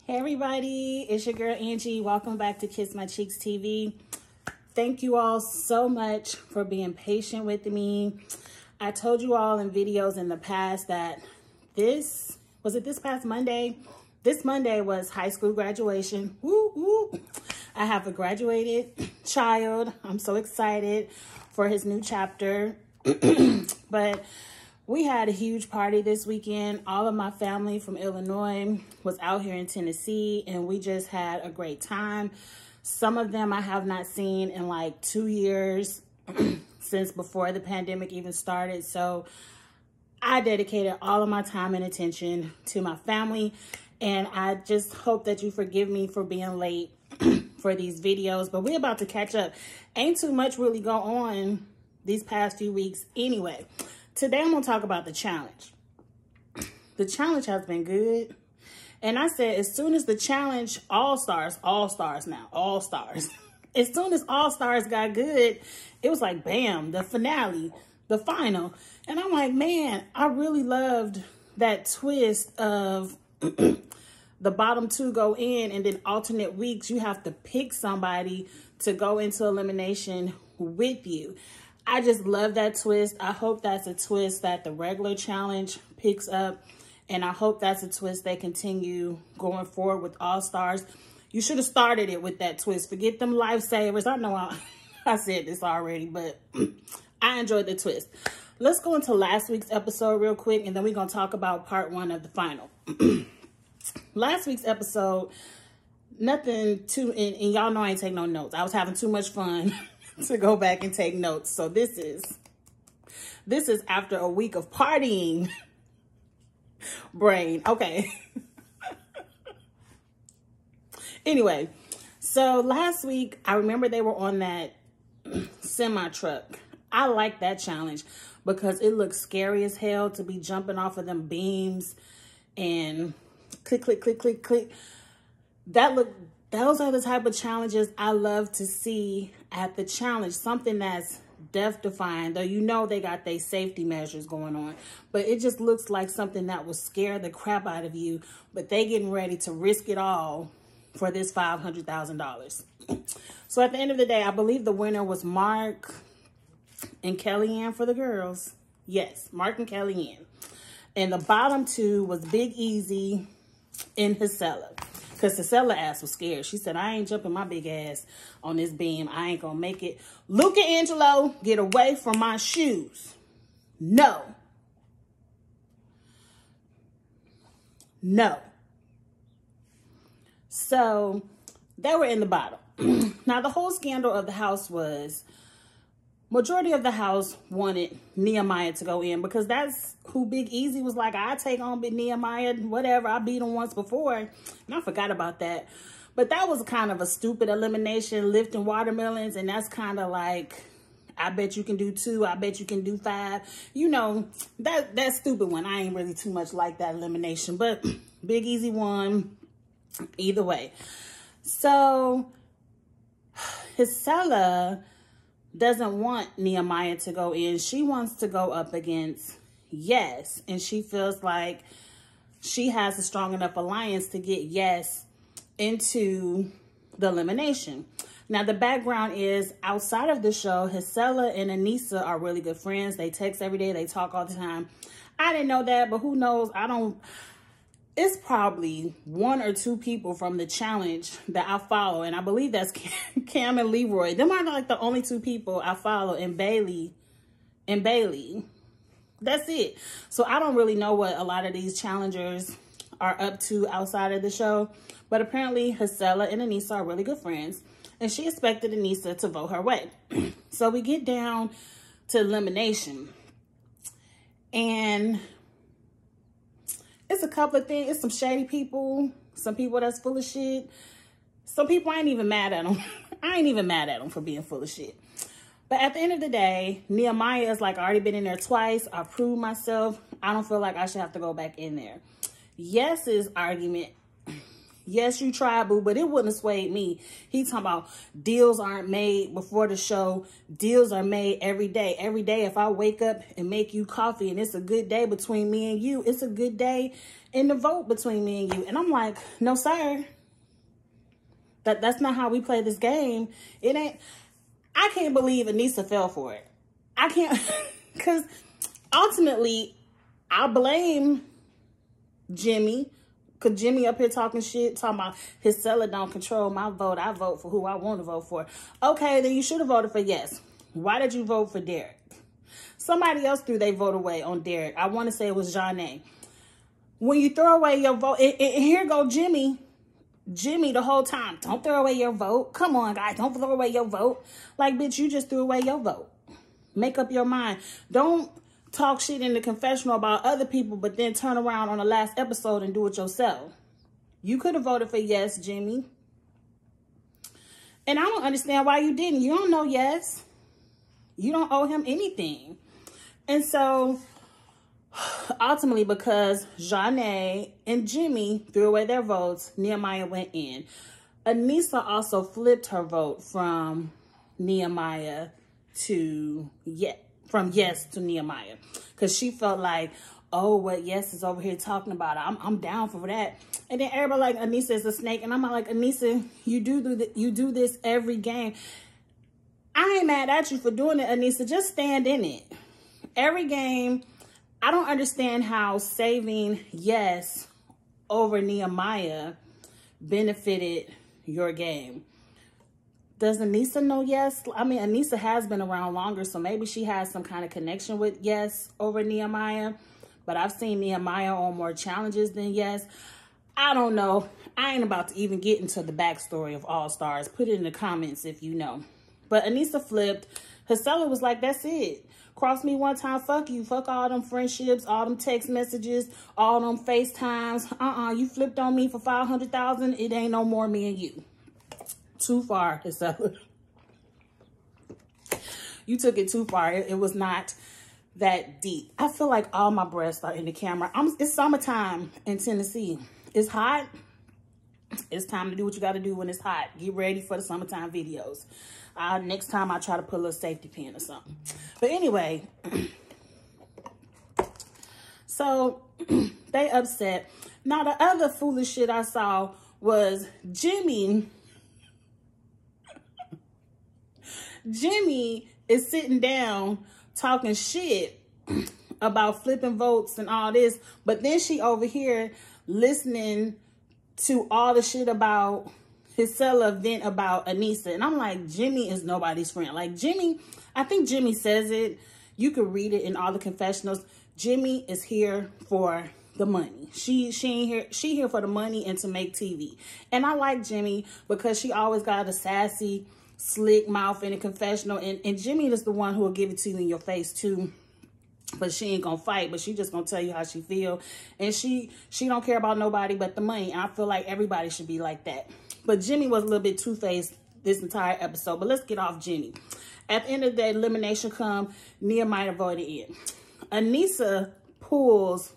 Hey everybody, it's your girl Angie. Welcome back to Kiss My Cheeks TV. Thank you all so much for being patient with me. I told you all in videos in the past that this past Monday? This Monday was high school graduation. Woo, woo. I have a graduated child. I'm so excited for his new chapter. But we had a huge party this weekend. All of my family from Illinois was out here in Tennessee, and we just had a great time. Some of them I have not seen in like 2 years since before the pandemic even started. So I dedicated all of my time and attention to my family, and I just hope that you forgive me for being late for these videos, but we're about to catch up. Ain't too much really go on these past few weeks anyway. Today, I'm going to talk about the challenge. The challenge has been good. And I said, as soon as the challenge, All-Stars now, All-Stars. As soon as All-Stars got good, it was like, bam, the finale, the final. And I'm like, man, I really loved that twist of the bottom two go in, and then alternate weeks, you have to pick somebody to go into elimination with you. I just love that twist. I hope that's a twist that the regular challenge picks up. And I hope that's a twist they continue going forward with All-Stars. You should have started it with that twist. Forget them lifesavers. I know I said this already, but I enjoyed the twist. Let's go into last week's episode real quick, and then we're going to talk about part one of the final. Last week's episode, nothing too, and y'all know I ain't take no notes. I was having too much fun to go back and take notes. So this is after a week of partying. Brain. Okay. Anyway, so last week, I remember they were on that semi truck. I like that challenge because it looks scary as hell to be jumping off of them beams and click, click, click, click, click. Those are the type of challenges I love to see at the challenge. Something that's death-defying, though you know they got their safety measures going on. But it just looks like something that will scare the crap out of you. But they getting ready to risk it all for this $500,000. So at the end of the day, I believe the winner was Mark and Kellyanne for the girls. Yes, Mark and Kellyanne. And the bottom two was Big Easy and Hisella. Because Hisella ass was scared. She said, I ain't jumping my big ass on this beam. I ain't going to make it. Luca Angelo, get away from my shoes. No. No. So, they were in the bottom. Now, the whole scandal of the house was, majority of the house wanted Nehemiah to go in because that's who Big Easy was like, I take on Big Nehemiah, whatever. I beat him once before. And I forgot about that. But that was kind of a stupid elimination, lifting watermelons. And that's kind of like, I bet you can do 2. I bet you can do 5. You know, that stupid one. I ain't really too much like that elimination. But Big Easy won either way. So, Hisella doesn't want Nehemiah to go in. She wants to go up against Yes. And she feels like she has a strong enough alliance to get Yes into the elimination. Now, the background is outside of the show, Hisella and Anissa are really good friends. They text every day. They talk all the time. I didn't know that, but who knows? It's probably 1 or 2 people from the challenge that I follow. And I believe that's Cam and Leroy. Them are like the only 2 people I follow, and Bailey. That's it. So I don't really know what a lot of these challengers are up to outside of the show. But apparently Hisella and Anissa are really good friends. And she expected Anissa to vote her way. So we get down to elimination. And it's a couple of things. It's some shady people. Some people that's full of shit. Some people, I ain't even mad at them. I ain't even mad at them for being full of shit. But at the end of the day, Nehemiah is like, I already been in there twice. I proved myself. I don't feel like I should have to go back in there. Yes's argument, yes, you tried, boo, but it wouldn't have swayed me. He talking about deals aren't made before the show. Deals are made every day. Every day, if I wake up and make you coffee and it's a good day between me and you, it's a good day in the vote between me and you. And I'm like, no, sir. That's not how we play this game. It ain't. I can't believe Aneesa fell for it. I can't, because ultimately, I blame Jimmy, because Jimmy up here talking shit, talking about his seller don't control my vote. I vote for who I want to vote for. Okay, then you should have voted for yes. Why did you vote for Derek? Somebody else threw their vote away on Derek. I want to say it was Janae. When you throw away your vote, and here go Jimmy the whole time. Don't throw away your vote. Come on, guys. Don't throw away your vote. Like, bitch, you just threw away your vote. Make up your mind. Don't talk shit in the confessional about other people, but then turn around on the last episode and do it yourself. You could have voted for yes, Jimmy. And I don't understand why you didn't. You don't know yes. You don't owe him anything. And so, ultimately, because Janae and Jimmy threw away their votes, Nehemiah went in. Aneesa also flipped her vote from Nehemiah to yes, from yes to Nehemiah, because she felt like, oh, what yes is over here talking about, I'm down for that. And then everybody like, Aneesa is a snake, and I'm like, Aneesa, you do this every game. I ain't mad at you for doing it, Aneesa. Just stand in it every game. I don't understand how saving yes over Nehemiah benefited your game. Does Aneesa know yes? I mean, Aneesa has been around longer, so maybe she has some kind of connection with yes over Nehemiah. But I've seen Nehemiah on more challenges than yes. I don't know. I ain't about to even get into the backstory of All Stars. Put it in the comments if you know. But Aneesa flipped. Her seller was like, that's it. Cross me one time, fuck you. Fuck all them friendships, all them text messages, all them FaceTimes. You flipped on me for $500,000. It ain't no more me and you. Too far, his seller. You took it too far. It was not that deep. I feel like all my breasts are in the camera. It's summertime in Tennessee. It's hot. It's time to do what you got to do when it's hot. Get ready for the summertime videos. Next time I try to put a little safety pin or something. But anyway, so they upset. Now the other foolish shit I saw was Jimmy. Jimmy is sitting down talking shit about flipping votes and all this, but then she over here listening to all the shit about his seller vent about Aneesa. And I'm like, Jimmy is nobody's friend. Like, Jimmy, I think Jimmy says it. You can read it in all the confessionals. Jimmy is here for the money. She ain't here. She here for the money and to make TV. And I like Jimmy because she always got a sassy, slick mouth in a confessional. And Jimmy is the one who will give it to you in your face too. But she ain't gonna fight, but she just gonna tell you how she feel. And she don't care about nobody but the money. And I feel like everybody should be like that. But Jimmy was a little bit two-faced this entire episode. But let's get off Jimmy. At the end of the day, elimination come, Nehemiah voted in. Aneesa pulls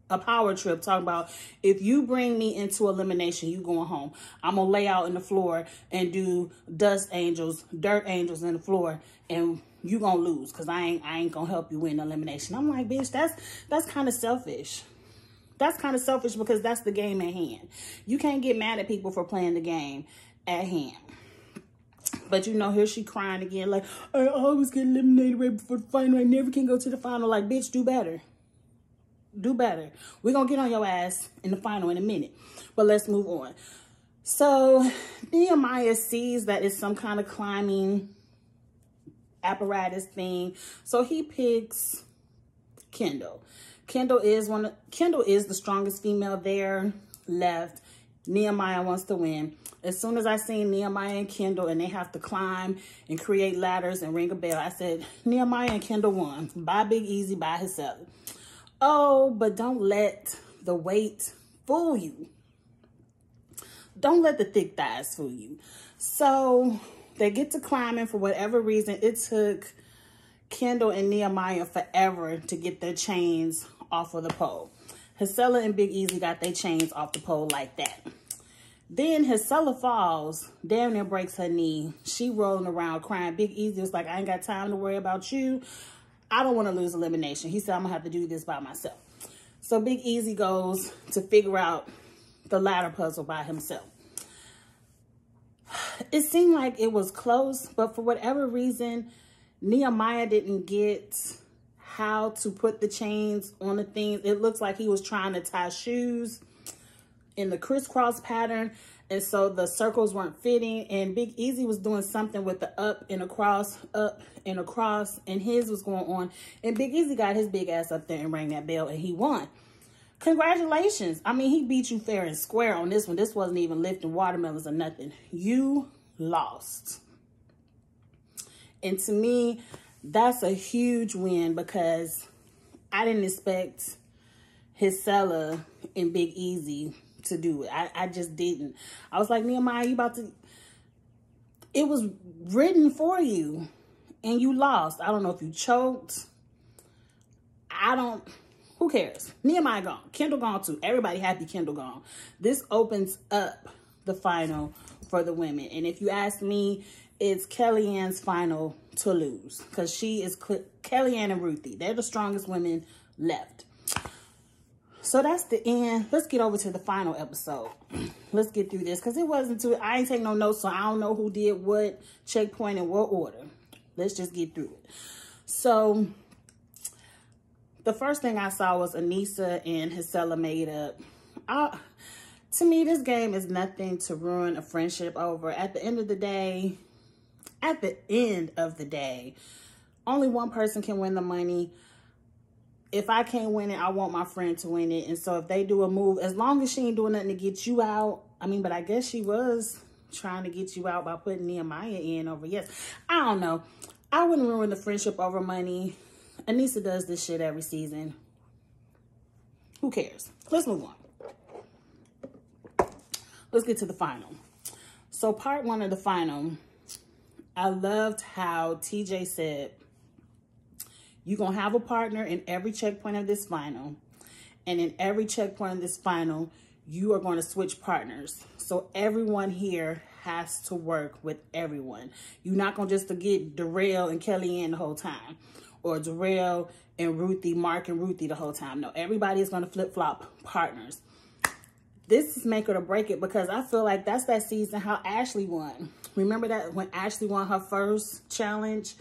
a power trip talking about, if you bring me into elimination, you going home. I'm gonna lay out in the floor and do dirt angels in the floor, and you gonna lose because I ain't gonna help you win elimination. I'm like, bitch, that's kind of selfish. That's kind of selfish because that's the game at hand. You can't get mad at people for playing the game at hand. But you know, here she crying again, like, I always get eliminated right before the final. I never can go to the final. Like, bitch, do better. Do better. We're going to get on your ass in the final in a minute. But let's move on. So, Nehemiah sees that it's some kind of climbing apparatus thing. So, he picks Kendall. Kendall is the strongest female there left. Nehemiah wants to win. As soon as I seen Nehemiah and Kendall and they have to climb and create ladders and ring a bell, I said, Nehemiah and Kendall won. By Big Easy, by himself. Oh, but don't let the weight fool you. Don't let the thick thighs fool you. So they get to climbing. For whatever reason, it took Kendall and Nehemiah forever to get their chains off of the pole. Hisella and Big Easy got their chains off the pole like that. Then Hisella falls, damn near breaks her knee. She rolling around crying. Big Easy was like, I ain't got time to worry about you. I don't want to lose elimination. He said, I'm going to have to do this by myself. So Big Easy goes to figure out the ladder puzzle by himself. It seemed like it was close, but for whatever reason, Nehemiah didn't get how to put the chains on the things. It looks like he was trying to tie shoes in the crisscross pattern, and so the circles weren't fitting, and Big Easy was doing something with the up and across, and his was going on, and Big Easy got his big ass up there and rang that bell, and he won. Congratulations. I mean, he beat you fair and square on this one. This wasn't even lifting watermelons or nothing. You lost. And to me, that's a huge win, because I didn't expect Hisela and Big Easy to do it. I just didn't. I was like, Nehemiah, you about to... It was written for you, and you lost. I don't know if you choked. Who cares? Nehemiah gone. Kendall gone too. Everybody happy Kendall gone. This opens up the final for the women. And if you ask me, it's Kellyanne's final to lose, because she is Kellyanne and Ruthie. They're the strongest women left. So that's the end. Let's get over to the final episode. Let's get through this, because it wasn't too... I ain't take no notes, so I don't know who did what checkpoint in what order. Let's just get through it. So the first thing I saw was Aneesa and Hisela made up. To me, this game is nothing to ruin a friendship over. At the end of the day, only one person can win the money. If I can't win it, I want my friend to win it. And so if they do a move, as long as she ain't doing nothing to get you out, I mean, but I guess she was trying to get you out by putting Nehemiah in over yes. I don't know. I wouldn't ruin the friendship over money. Aneesa does this shit every season. Who cares? Let's move on. Let's get to the final. So part one of the final, I loved how TJ said, you're going to have a partner in every checkpoint of this final. And in every checkpoint of this final, you are going to switch partners. So everyone here has to work with everyone. You're not going to just get Darrell and Kellyanne the whole time. Or Darrell and Ruthie, Mark and Ruthie the whole time. No, everybody is going to flip-flop partners. This is make it or break it, because I feel like that's that season how Ashley won. Remember that when Ashley won her first challenge,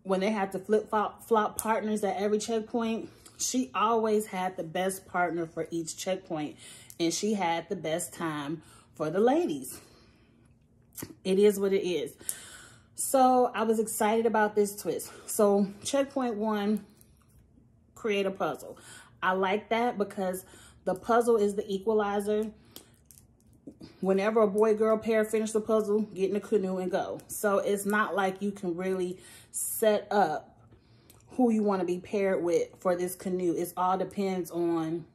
when they had to flip-flop partners at every checkpoint? She always had the best partner for each checkpoint, and she had the best time for the ladies. It is what it is. So I was excited about this twist. So checkpoint one, create a puzzle. I like that because the puzzle is the equalizer. Whenever a boy-girl pair finish the puzzle, get in the canoe and go. So it's not like you can really set up who you want to be paired with for this canoe. It all depends on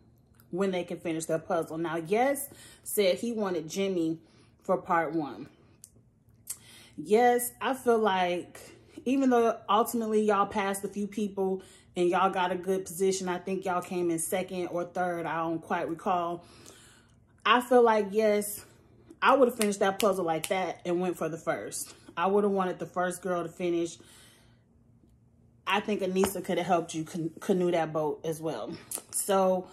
when they can finish their puzzle. Now, Yes said he wanted Jimmy for part one. Yes, I feel like even though ultimately y'all passed a few people and y'all got a good position, I think y'all came in second or third, I don't quite recall. I feel like, yes, I would have finished that puzzle like that and went for the first. I would have wanted the first girl to finish. I think Aneesa could have helped you canoe that boat as well. So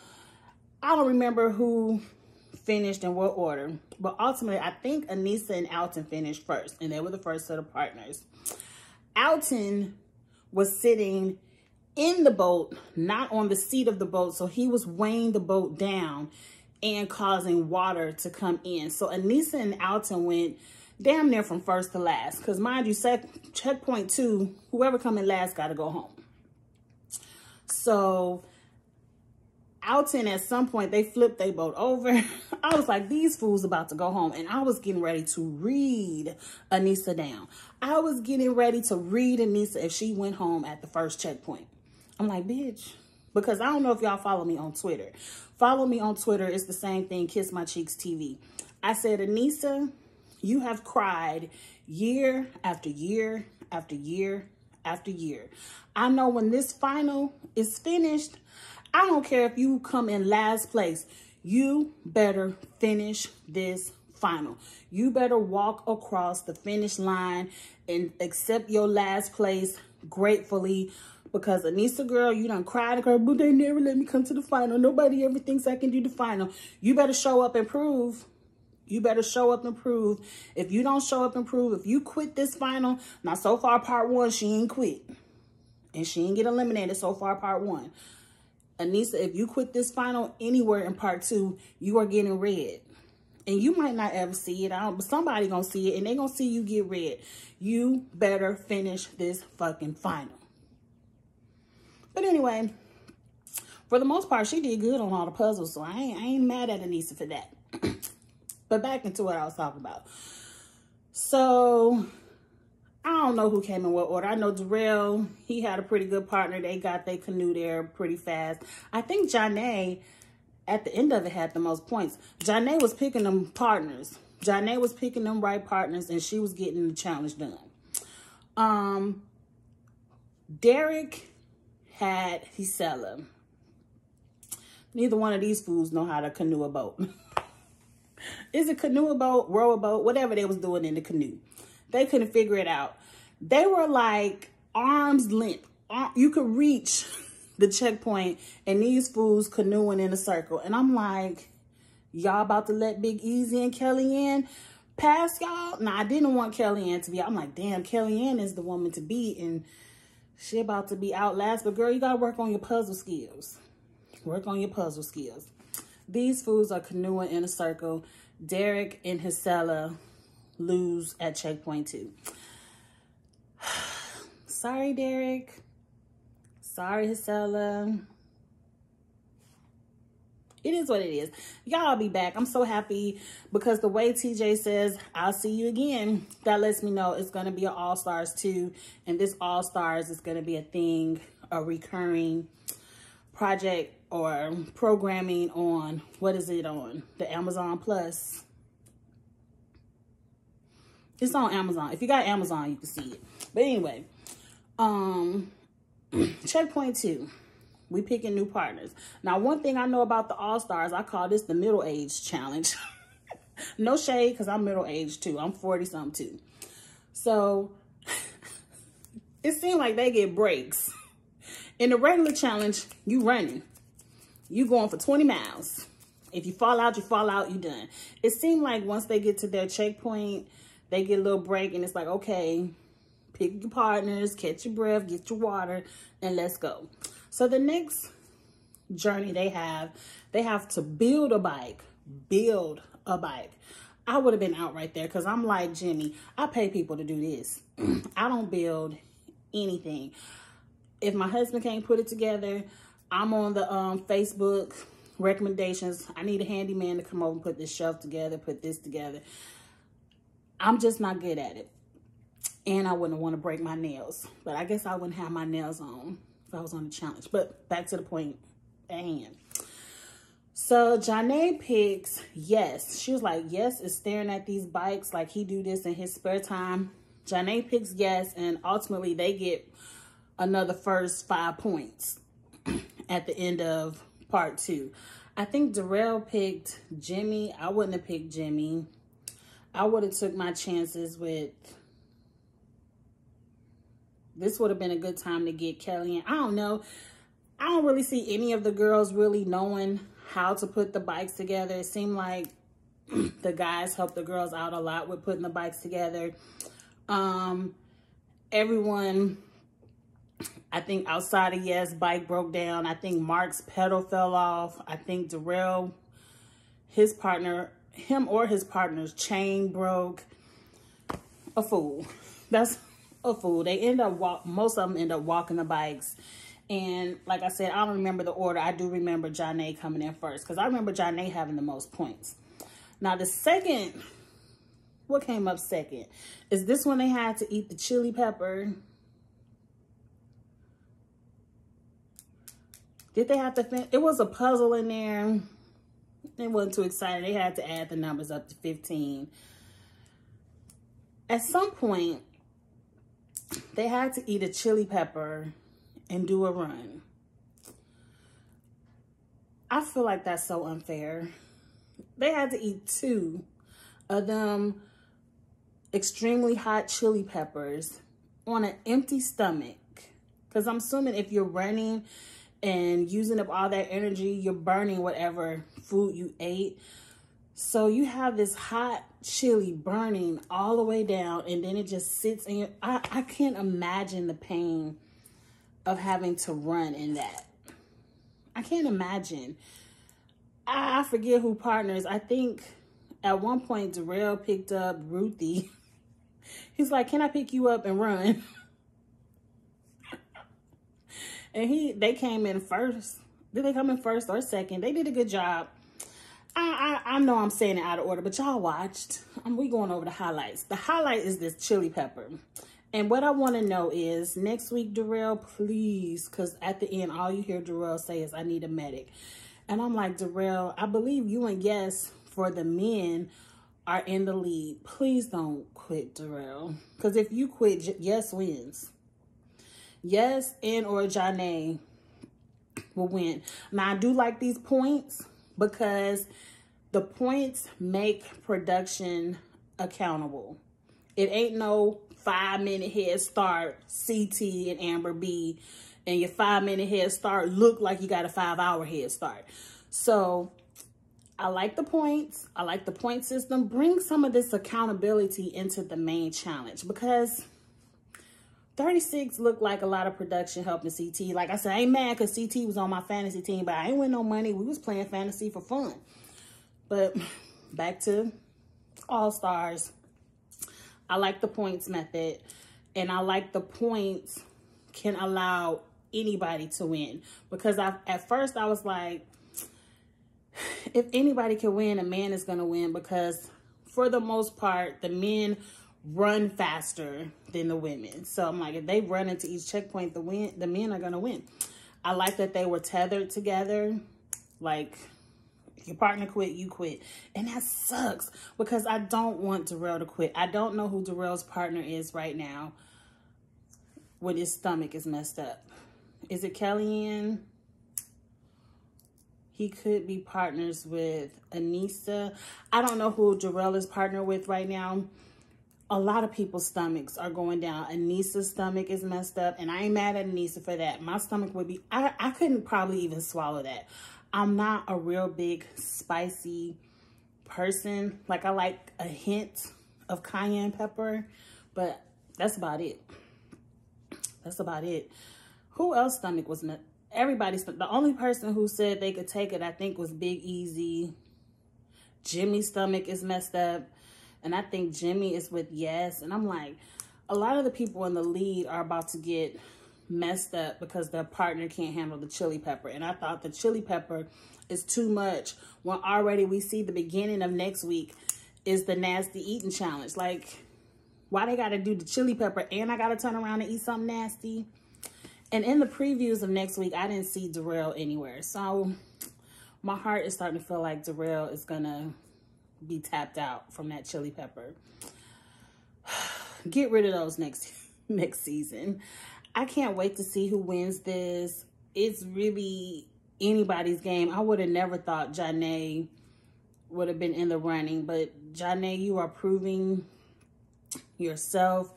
I don't remember who finished in what order, but ultimately I think Aneesa and Alton finished first, and they were the first set of partners. Alton was sitting in the boat, not on the seat of the boat, so he was weighing the boat down and causing water to come in. So Aneesa and Alton went damn near from first to last, because mind you, checkpoint two, whoever come in last got to go home. So Alton, at some point, they flipped their boat over. I was like, these fools about to go home. And I was getting ready to read Aneesa down. I was getting ready to read Aneesa if she went home at the first checkpoint. I'm like, bitch. Because I don't know if y'all follow me on Twitter. Follow me on Twitter. It's the same thing, Kiss My Cheeks TV. I said, Aneesa, you have cried year after year after year after year. I know when this final is finished, I don't care if you come in last place. You better finish this final. You better walk across the finish line and accept your last place gratefully, Because Aneesa, girl, you done cried, girl, but they never let me come to the final. Nobody ever thinks I can do the final. You better show up and prove. You better show up and prove. If you don't show up and prove, if you quit this final, now so far part 1, she ain't quit. And she ain't get eliminated so far part 1. Aneesa, if you quit this final anywhere in part 2, you are getting red. And you might not ever see it out, but somebody gonna see it and they gonna see you get red. You better finish this fucking final. But anyway, for the most part, she did good on all the puzzles, so I ain't mad at Aneesa for that. But back into what I was talking about. So, I don't know who came in what order. I know Darrell, he had a pretty good partner. They got their canoe there pretty fast. I think Janae, at the end of it, had the most points. Janae was picking them partners. Janae was picking them right partners, and she was getting the challenge done. Derek had Gisela. Neither one of these fools know how to canoe a boat. Is it canoe a boat, row a boat, whatever they was doing in the canoe. They couldn't figure it out. They were like arm's length. You could reach the checkpoint and these fools canoeing in a circle. And I'm like, y'all about to let Big Easy and Kellyanne pass y'all? Nah, I didn't want Kellyanne to be. I'm like, damn, Kellyanne is the woman to beat and she about to be outlast. But girl, you got to work on your puzzle skills. Work on your puzzle skills. These fools are canoeing in a circle. Derek and Gisela lose at checkpoint 2. Sorry, Derek. Sorry, Gisela. It is what it is. Y'all be back. I'm so happy because the way TJ says, I'll see you again, that lets me know it's going to be an All-Stars 2. And this All-Stars is going to be a thing, a recurring project or programming on, what is it on? The Amazon Plus. It's on Amazon. If you got Amazon, you can see it. But anyway, checkpoint 2. We picking new partners. Now, one thing I know about the All-Stars, I call this the middle age challenge. No shade, because I'm middle aged too. I'm 40-something too. So, it seems like they get breaks. In the regular challenge, you running. You going for 20 miles. If you fall out, you done. It seemed like once they get to their checkpoint, they get a little break and it's like, okay, pick your partners, catch your breath, get your water, and let's go. So the next journey they have to build a bike. Build a bike. I would have been out right there because I'm like Jimmy. I pay people to do this. I don't build anything. If my husband can't put it together, I'm on the Facebook recommendations. I need a handyman to come over and put this shelf together, put this together. I'm just not good at it. And I wouldn't want to break my nails. But I guess I wouldn't have my nails on if I was on the challenge. But back to the point at hand. So Janae picks Yes. She was like, Yes is staring at these bikes like he do this in his spare time. Janae picks Yes, and ultimately they get another first 5 points at the end of part 2. I think Darrell picked Jimmy. I wouldn't have picked Jimmy. I would have took my chances with... This would have been a good time to get Kellyanne. I don't know. I don't really see any of the girls really knowing how to put the bikes together. It seemed like the guys helped the girls out a lot with putting the bikes together. Everyone, I think outside of Yes, bike broke down. I think Mark's pedal fell off. I think Darrell, his partner, him or his partner's chain broke. A fool. That's a fool. They end up, most of them end up walking the bikes. And like I said, I don't remember the order. I do remember Janae coming in first because I remember Janae having the most points. Now the second, what came up second? Is this when they had to eat the chili pepper? Did they have to finish? It was a puzzle in there. They wasn't too excited. They had to add the numbers up to 15. At some point, they had to eat a chili pepper and do a run. I feel like that's so unfair. They had to eat 2 of them extremely hot chili peppers on an empty stomach. Because I'm assuming if you're running and using up all that energy, you're burning whatever food you ate. So you have this hot chili burning all the way down, and then it just sits in your... I can't imagine the pain of having to run in that. I can't imagine. I forget who partners. I think at one point Darrell picked up Ruthie. He's like, can I pick you up and run? And they came in first. Did they come in first or second? They did a good job. I know I'm saying it out of order, but y'all watched. We going over the highlights. The highlight is this chili pepper. And what I want to know is, next week, Darrell, please, because at the end, all you hear Darrell say is, I need a medic. And I'm like, Darrell, I believe you and Yes for the men are in the lead. Please don't quit, Darrell. Because if you quit, Yes wins. Yes and or Janae will win. Now, I do like these points because the points make production accountable. It ain't no 5-minute head start, CT and Amber B, and your 5-minute head start look like you got a 5-hour head start. So I like the points. I like the point system. Bring some of this accountability into the main challenge, because 36 looked like a lot of production helping CT. Like I said, I ain't mad because CT was on my fantasy team, but I ain't win no money. We was playing fantasy for fun. But back to All-Stars. I like the points method, and I like the points can allow anybody to win, because at first I was like, if anybody can win, a man is going to win, because for the most part, the men run faster than the women. So I'm like, if they run into each checkpoint, the men are going to win. I like that they were tethered together. Like, if your partner quit, you quit. And that sucks, because I don't want Darrell to quit. I don't know who Darrell's partner is right now when his stomach is messed up. Is it Kellyanne? He could be partners with Anissa. I don't know who Darrell is partnered with right now. A lot of people's stomachs are going down. Anissa's stomach is messed up, and I ain't mad at Anissa for that. My stomach would be... I couldn't probably even swallow that. I'm not a real big spicy person. Like, I like a hint of cayenne pepper, but that's about it. That's about it. Who else stomach was messed? Everybody's... The only person who said they could take it, I think, was Big Easy. Jimmy's stomach is messed up, and I think Jimmy is with Yes. And I'm like, a lot of the people in the lead are about to get messed up because their partner can't handle the chili pepper. And I thought the chili pepper is too much when already we see the beginning of next week is the nasty eating challenge. Like, why they got to do the chili pepper and I got to turn around and eat something nasty? And in the previews of next week, I didn't see Darrell anywhere. So my heart is starting to feel like Darrell is going to be tapped out from that chili pepper. Get rid of those next season. I can't wait to see who wins this. It's really anybody's game. I would have never thought Janae would have been in the running, but Janae, you are proving yourself.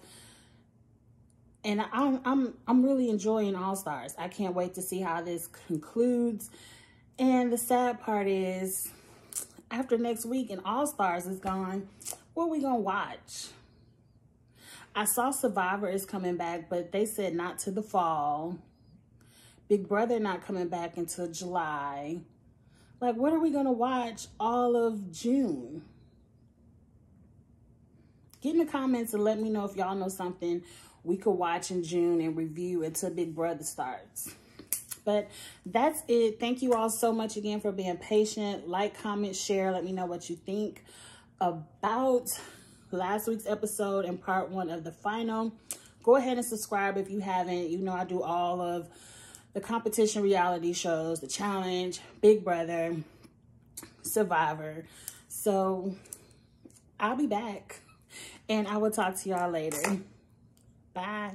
And I'm really enjoying All-Stars. I can't wait to see how this concludes. And the sad part is, after next week and All-Stars is gone, what are we gonna watch? I saw Survivor is coming back, but they said not to the fall. Big Brother not coming back until July. Like, what are we gonna watch all of June? Get in the comments and let me know if y'all know something we could watch in June and review until Big Brother starts. But that's it. Thank you all so much again for being patient. Like, comment, share. Let me know what you think about last week's episode and part 1 of the final. Go ahead and subscribe if you haven't. You know I do all of the competition reality shows, the challenge, Big Brother, Survivor. So I'll be back and I will talk to y'all later. Bye.